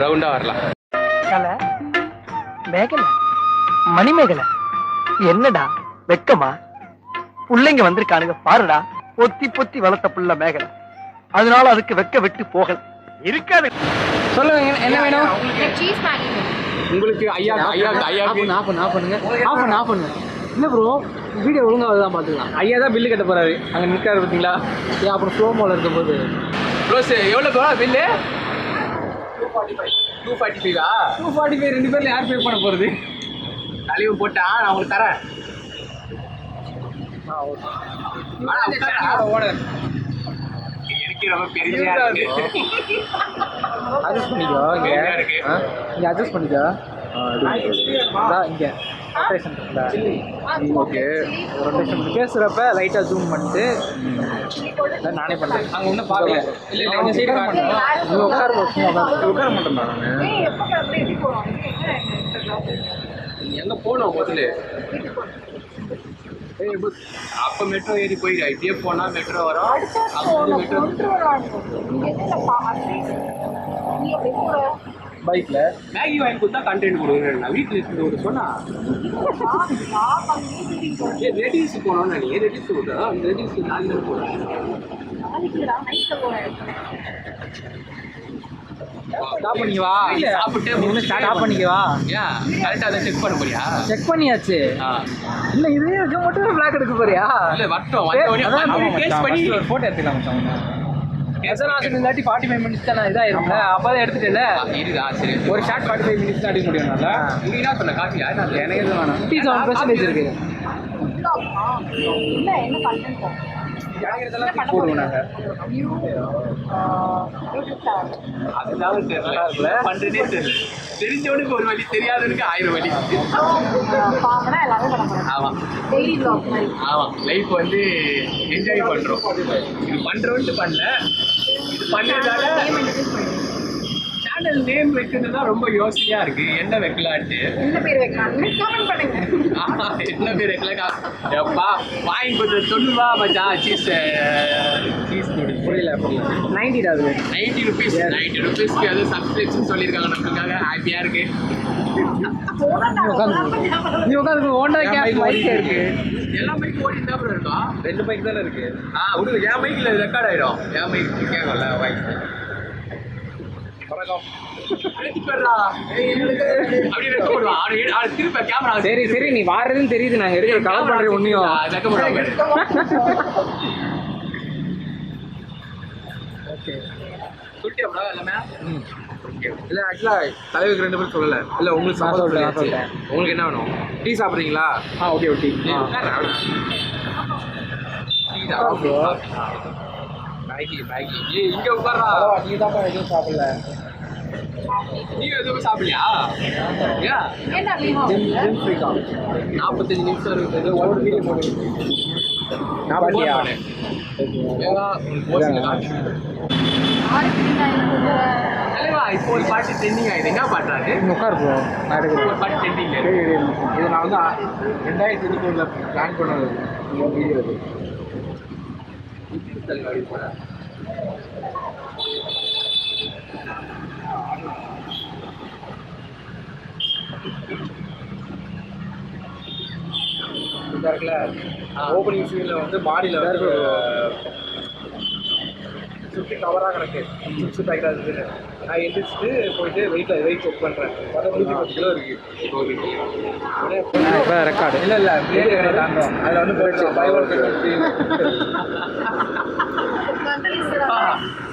ரவுண்டா வரலாம். மணிமேகலை என்னடா வெக்கமா? பிள்ளைங்க வந்திருக்கானுங்க பாருடா. பொத்தி பொத்தி வளர்த்த புள்ள மேகலை, அதனால அதுக்கு வெக்க விட்டு போகல இருக்காது. சொல்லுங்க என்ன வேணும் உங்களுக்கு? ஐயா பண்ணுங்க. இல்ல ப்ரோ, வீடியோ ஒழுங்கா தான் பாத்துக்கலாம். ஐயா தான் பில்லு கட்ட போறாரு. அங்க நிற்காரு பார்த்தீங்களா? அப்புறம் ஸ்லோமோல இருக்கும் போது க்ளோஸ் எவ்வளோ ப்ரோ பில்லு? 245. 245 ரெண்டு பேர்ல யார் பே பண்ண போறது? கழிவு போட்டா நான் உங்களுக்கு தரேன். ஓனர் எனக்கு ரொம்ப பெரிய அட்ஜஸ்ட் பண்ணிக்கோ. இங்கே அட்ஜஸ்ட் பண்ணிக்கோ. இங்கே ரொட்டேஷன் ஓகே. ரொட்டேஷன் பேசுகிறப்ப லைட்டாக ஜூம் பண்ணிட்டு நானே பண்ணுறேன். அங்கே ஒன்றும் பார்க்கல. இல்லை அவங்க சைடு காட்டணும். உட்கார மாட்டேன் நான். எங்கே போகணும் முதல்ல? அப்போ மெட்ரோ ஏறி போயிடு. இப்படியே போனால் மெட்ரோ வரும். பைக்கில் மேகி வாங்கி கொடுத்தா கண்டென்ட் கொடுக்குறேன். நான் வீட்டில் இருந்து ஒரு சொன்னா ரெடியூஸ் போனோம்னு நீ ரெடியூஸ் கொடுத்தா அந்த ரெடியூஸ் நாளைக்கு போகிறேன். ஸ்டாப் பண்ணிக்கவா? சாப்பிட்டு ஸ்டாப் பண்ணிக்கவா? ஏன் கரெக்டாக அதை செக் பண்ண போறியா? செக் பண்ணியாச்சு. இல்லை இது மட்டும் பிளாக் எடுக்க போறியா? இல்லை வட்டம் டேஸ்ட் பண்ணி ஃபோட்டோ எடுத்துக்கலாம். எசனாசன் இல்லாட்டி 45 மினிட்ஸ் தான் இதாயிரும்ல. அப்போ தான் எடுத்துட்டேல. இருக்கா சரி. ஒரு ஷார்ட் 45 மினிட்ஸ் தான் எடுக்க முடியும். நல்லா நீ என்ன சொன்ன? காஃபியா? எனக்கு எதுவும் வேணாம். 57% இருக்கு. போடுவோம் நாங்கள். அதுதான் தெரியல பண்ணுறதே தெரியல. தெரிஞ்சவனுக்கு ஒரு வழி, தெரியாதவனுக்கு 1000 வழி. ஆமாம் ஆமாம். லைஃப் வந்து என்ஜாய் பண்ணுறோம். இது பண்ணுறோன்ட்டு பண்ணல. இது பண்ணதால சேனல் நேம் வைக்கிறது தான் ரொம்ப யோசனையாக இருக்குது. என்ன வைக்கலான்ட்டு என்ன பேர் வைக்கலாம்? எப்பா வாங்கி கொடுத்து 90 ரூபா மச்சான். சீஸ் புரியல 90 ருபீஸ். 90 ருபீஸ்க்கு அது சப்ஸ்கிரிப்ஷன் சொல்லியிருக்காங்க. நம்மளுக்காக ஹாப்பியாக இருக்குது. நீ உட்காந்து ஹோண்டா கேப் பைக் இருக்கு. எல்லா பைக் ஓடிட்டு தான் இருக்கும். 2 பைக் தானே இருக்கு. விடு. என் பைக்கில் ரெக்கார்ட் ஆகிடும். என் பைக் கேட்கல பைக். சரி சரி நீ வாடுறதுன்னு தெரியுது. நாங்கள் எடுக்கிற கவர் பண்ணுறது ஒன்றையும் ஓகே சொல்லிட்டேன் எல்லாமே. இல்லை ஆக்சுவலாக தலைவருக்கு 2 பேரும் சொல்லலை. இல்லை உங்களுக்கு சாப்பிட உங்களுக்கு என்ன வேணும்? டீ சாப்பிட்றீங்களா? Okay tea. மேகி இங்கே உட்கார்றா. நீ தான் எதுவும் சாப்பிடல. நீ எதுவும் சாப்பிடலையா? 45 நிமிஷம் இருக்குது. ஒரு வீடியோ போடுங்க. இப்போ ஒரு பாட்டு ட்ரெண்டிங் ஆகிடுது. என்ன பாட்டுறாரு? உட்கார் ப்ரோ. நான் எடுக்கிறேன். ஒரு பாட்டு ட்ரெண்டிங் இது. நான் வந்து 2021 பிளான் பண்ணது வீடியோ. இது போகிறேன். இருக்குல்ல ஓப்பனிங் சீனில் வந்து மாடியில் வந்து சுற்றி கவராக கிடக்கு. சிப்ஸ் பேக்கெட் இருக்குது. நான் எந்திரிச்சிட்டு போயிட்டு வெயிட் செக் பண்ணுறேன். 110 கிலோ இருக்குது. இப்போ ரெக்கார்டு இல்லை பிளேட் கடை தாண்டோம். அதில் வந்து போயிடுச்சு பை ஒன் கெட் ஃப்ரீ.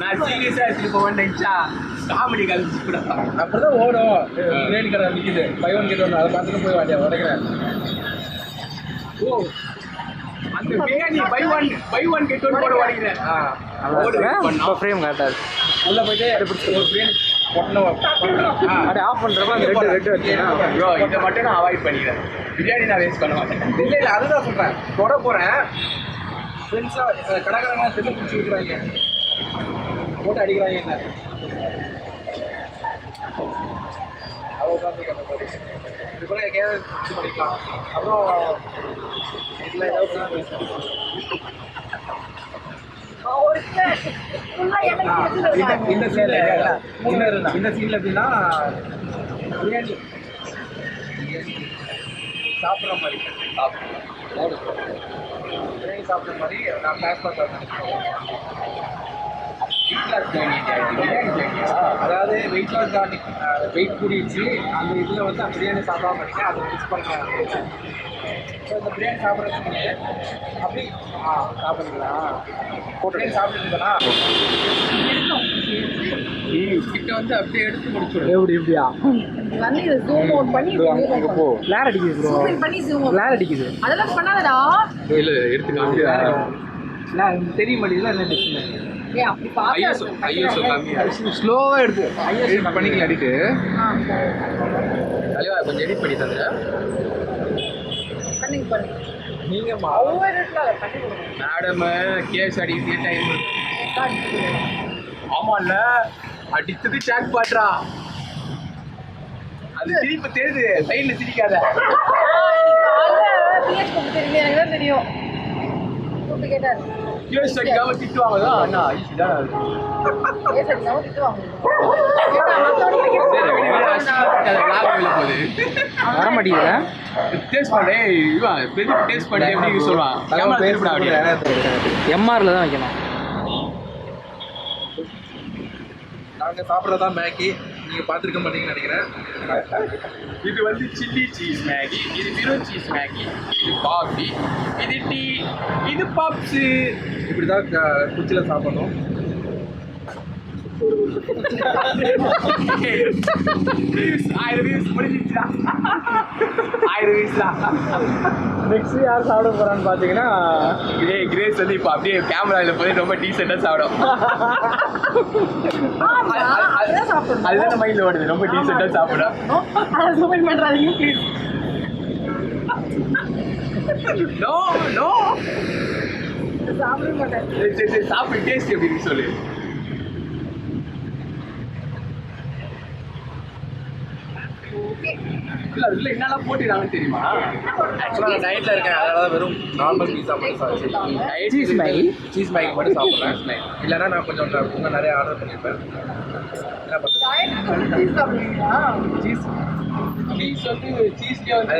நான் சீரியஸாக எடுத்துகிட்டு போவேன் நினச்சா காமெடி கழிச்சு கூட அப்படி தான் ஓடும். பிளேட் கடை நிற்கிது. பை ஒன் கெட் ஒன்று. அதை பார்த்துட்டு போய் வாட்டியா உடைக்கிறேன். ஓ அந்த biryani buy one get one போட வாடிக்கிறேன். இப்போ ஃப்ரேம் காட்டாது. உள்ளே போயிட்டு ஒரு பிரியாணி அப்படியே ஆஃப் பண்ணுறப்ப அந்த ரெட்டு வச்சுன்னா ப்ரோ இதை மட்டும் நான் அவாய்ட் பண்ணிக்கிறேன். பிரியாணி நான் வேஸ்ட் பண்ண மாட்டேன். இல்லை அதுதான் சொல்கிறேன். தொட போகிறேன். ஃப்ரெண்ட்ஸாக கடைக்காரங்க செல்லு பிடிச்சி விட்டுறாங்க. போட்டு அடிக்கிறாங்க. என்ன அவ்வளோ இது கூட கேட்டு பண்ணிக்கலாம். அப்புறம் இதில் ஏதாவது இந்த சீன்ல இந்த சீன்ல எப்படின்னா பிரியாணி சாப்பிட்ற மாதிரி பிரியாணி சாப்பிட்ற மாதிரி நான் ஃப்ளாஷ்பேக் அதாவது வெயிட் லாஸ் டானிக் வெயிட் கூடிடுச்சு அந்த இதில் வந்து அந்த பிரியாணி சாப்பிடாம இருக்கேன் அதை மிஸ் பண்ணுறேன். ஸோ இந்த பிரியாணி சாப்பிட்றதுக்கு அப்படி சாப்பிட்றீங்களா பிரியாணி சாப்பிட்டுருந்தேன்னா கிட்ட வந்து அப்படியே எடுத்து முடிச்சுடும். எப்படியா ஃபிளார் அடிக்குது ப்ரோ, ஃபிளார் அடிக்குது. அதெல்லாம் பண்ணாதடா. இல்லை எடுத்து காமிக்கிறா தெரிய மாட்டேங்குதுல என்ன டிஷ்னு. ஏய் அப்படி பாத்து ஸ்லோவா எடுத்து எடிட் பண்ணிக்கலாம். எடிட்டு அலைவா கொஞ்சம் எடிட் பண்ணி தந்துங்க. பண்ணி நீங்க மேடம் கேஸ் அடிக்கிட்டே டைம். ஆமால்ல அடித்தது சாக் பாட்றா. அது திருப்பி தெரியுது சைடுல சிரிக்காத. எனக்கு தெரியும். கேட்டார் கேஸ் அடிக்காம திட்டுவாங்க அண்ணா ஈஸி தான் அது. கேஸ் அடிக்காம திட்டுவாங்க. வர மாட்டேங்குது. டேஸ்ட் பண்ணே இவன் பெரிய டேஸ்ட் பண்ணி எப்படி சொல்லுவான். கேமரா திருப்பிடா அப்படியே எம்ஆர்ல தான் வைக்கணும். நாங்கள் சாப்பிட்றதா மேகி நீங்கள் பார்த்துருக்க மாட்டீங்கன்னு நினைக்கிறேன். இது வந்து சில்லி சீஸ் மேகி, இது வெறும் சீஸ் மேகி, இது காஃபி, இது டீ, இது பப்ஸு. இப்படி தான் குச்சியில் சாப்பிடணும். நெக்ஸ்ட் யார் சாப்பிட போறான்னு பாத்தீங்கன்னா இதே கிரேஸ் வந்து இப்போ அப்படியே கேமரால போய் ரொம்ப டீசெண்டா சாப்பிடும். அதுதான் மைண்ட்ல ஓடுது, ரொம்ப டீசெண்டா சாப்பிடும். நோ நோ சாப்பிட மாட்டேன். சரி சாப்பிடு, டேஸ்ட் எப்படி சொல்லு. இல்லை அதில் என்னெல்லாம் போட்டுக்கிறாங்கன்னு தெரியுமா? ஆக்சுவலாக நான் டயட்டில் இருக்கேன், அதனால தான் வெறும் நார்மல் பீஸா மட்டும் சாப்பிடுவேன். சீஸ் மேகி மட்டும் சாப்பிட்றேன். இல்லைன்னா நான் கொஞ்சம் இன்னும் நிறைய ஆர்டர் பண்ணியிருப்பேன். என்ன பண்ணுறது? சீஸ் வந்து சீஸ்லேயே வந்து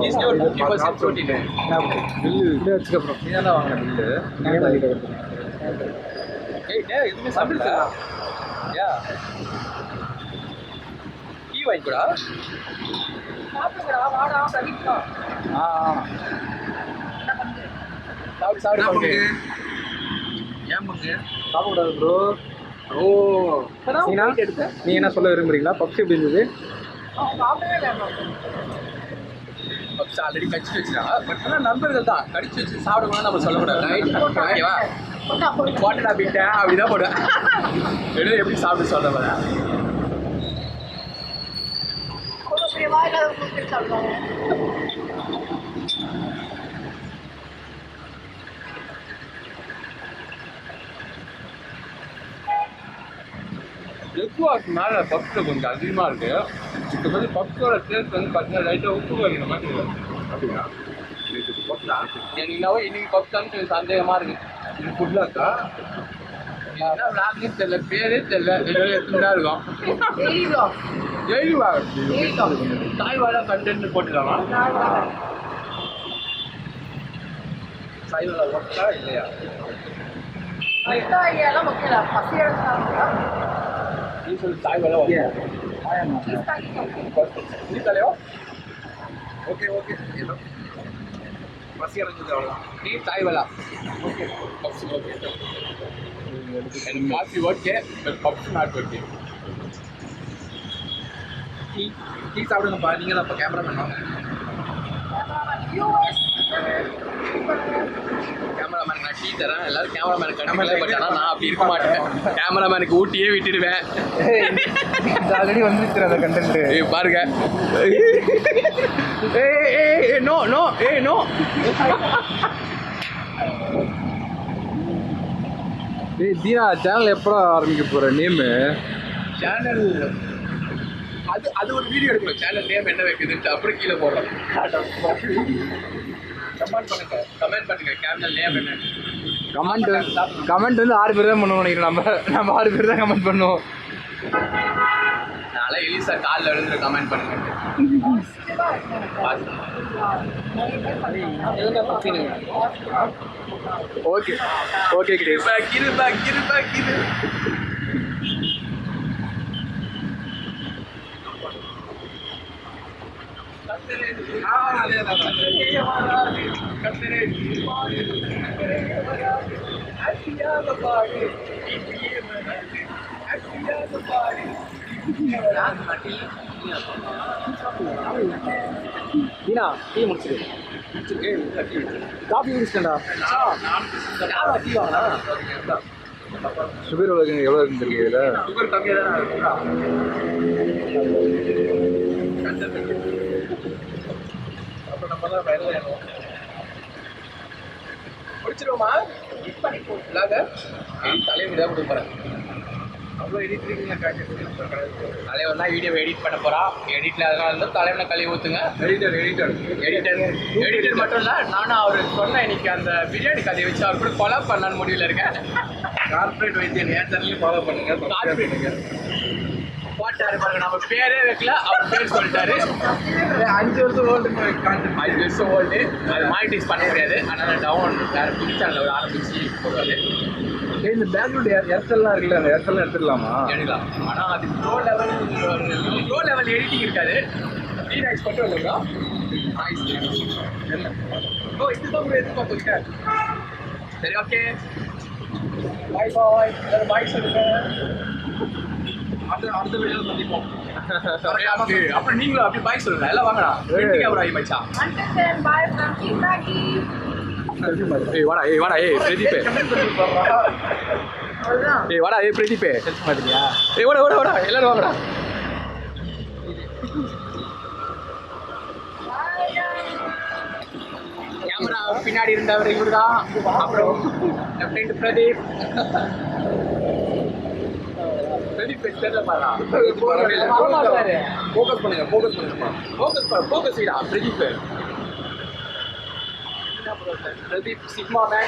சீஸ்லேயே ஒரு 50% ப்ரோட்டீன். பில்லு வச்சுக்கப்புறம் நீ தான் வாங்கின பில்லு. ஏய் எதுவுமே சாப்பிடுறேன். யா வாங்கிக்கூடா சாப்பிடு. ஏன் பங்கு சாப்பிடக்கூடாது ப்ரோ? ஓ நீ என்ன சொல்ல விரும்புறீங்களா? பப்ஸ் எப்படி இருந்தது? பப்ஸ் ஆல்ரெடி கடிச்சு வச்சுருக்காங்க. பட் ஆனால் நண்பர்கள் தான் கடிச்சு வச்சு சாப்பிடக்கூடாது நம்ம சொல்லக்கூடாது. ஓகேவா? போட்டா பிட்டேன் அப்படிதான் போடுவேன். எப்படி சாப்பிட்டு சொல்ல போறேன். எக்வாஸ் மேலே பப்ஸில் கொஞ்சம் அதிகமாக இருக்கு. இப்போ வந்து பப்ஸோட டேஸ்ட் வந்து பார்த்தீங்கன்னா லைட்டாக உப்பு வைக்கிற மாதிரி அப்படின்னா என்னவோ இன்னைக்கு பப்ஸ் வந்து சந்தேகமாக இருக்கு. இது ஃபுட்லாக்கா என்ன விளாட்னே தெரியல, பேரே தெரியல, எத்தனை தான் இருக்கும். தாய் வாழை கண்டென்ட் போட்டுக்கலாம். தாய் வாழை போட்டா இல்லையா? நீ சொல்லு தாய் வாழை நீ தலையோ? ஓகே ஓகே பசி அடைஞ்சது அவ்வளோதான். நீ தாய் வாழா ஓகே பப்ஸ் ஓகே எனக்கு coffee okay but puffs not okay. Tea சாப்பிடுங்கப்பா, நீங்கள் தான் இப்போ கேமராமேன் வாங்க. கேமராமேன் நான் டீ தரேன், எல்லாரும் கேமராமேன் கண்டிப்பாக. பட் ஆனால் நான் அப்படி இருக்க மாட்டேன், கேமராமேனுக்கு ஊட்டியே விட்டுடுவேன். ஆல்ரெடி வந்துச்சு அந்த கண்டென்ட். பாருங்க no no no Deena channel எப்போ ஆரம்பிக்க போகிற? நேமு சேனல் அது ஒரு வீடியோ எடுக்கணும். சேனல் நேம் என்ன வைக்குதுன்ட்டு அப்புறம் கீழே போடுறோம். கமெண்ட் பண்ணுங்க கேப்டன் நேம் என்ன கமெண்ட் வந்து 6 பேர் தான் பண்ணுவோம் நினைக்கிறேன். நம்ம 6 பேர் தான் கமெண்ட் பண்ணுவோம். நாளை எலிசா காலில் விழுந்து கமெண்ட் பண்ணுங்க. Okay okay grace. கிரு ஈனா டீ முடிச்சிரு. காஃபி குடிச்சிட்டேன்டா. சுகர் எவ்வளோ இருக்குன்னு தெரியல. சுகர் கம்மியாக தான் இருக்குடா. அப்புறம் நம்ம தான் வயலில் முடிச்சிருவோமா? தலைவர் தான் கொடுக்க போகிறேன். அவ்வளோ எடிட்டிங் தலைவன் தான் வீடியோ எடிட் பண்ண போகிறான். எடிட்டில் அதனால இருந்தால் தலைவனை கழுவி ஊற்றுங்க. எடிட்டர் மட்டும் இல்லை, நானும் அவர் சொன்ன இன்னைக்கு அந்த பிரியாணி கதையை வச்சு அவர் கூட ஃபாலோ பண்ணலான்னு முடிவில் இருக்கேன். கார்பரேட் வைத்தியன் என் சேனலையும் ஃபாலோ பண்ணுங்க. கார்பரேட் போட்டாரு பாருங்க, நம்ம பேரே வைக்கல, அவர் பேர் சொல்லிட்டாரு. 5 வருஷம் ஓல்டு கான்டென்ட், 5 வருஷம் ஓல்டு. அது மானிட்டைஸ் பண்ண முடியாது, அதனால் டவுன் வேறு புது சேனலில் ஆரம்பிச்சு போடுவாரு. இந்த பேக்ரவுண்ட் ஏர்டெல்லாம் இருக்குல்ல, அந்த ஏர்டெல்லாம் எடுத்துக்கலாமா? எடுக்கலாம், ஆனால் அது ப்ரோ லெவல் எடிட்டிங் இருக்காது. ரீடாக்ஸ் மட்டும் இல்லைங்களா? ஓ இதுதான் கூட எதிர்பார்த்துருக்கேன். சரி ஓகே, பாய் பாய். எல்லாரும் பாய் சொல்லுங்க. அடுத்த வீடியோ சந்திப்போம். அப்புறம் நீங்களும் அப்படி பாய் சொல்லுங்க. எல்லாம் வாங்கடா, கேமரா ஆகி மச்சான். Bye from Kentucky. வாடா பிரதீபே. அவ்வளவுதான். வாடா பிரதீபே. மாதிரியா? வாடா எல்லாரும் வாங்கடா. கேமரா பின்னாடி இருந்தவர் இவருதான். அப்புறம் என் ஃப்ரெண்ட் பிரதீப். பிரதீப் தெரியல பாரா. ஃபோக்கஸ் பண்ணுங்க. Focus Pradeep. Pradeep sigma man.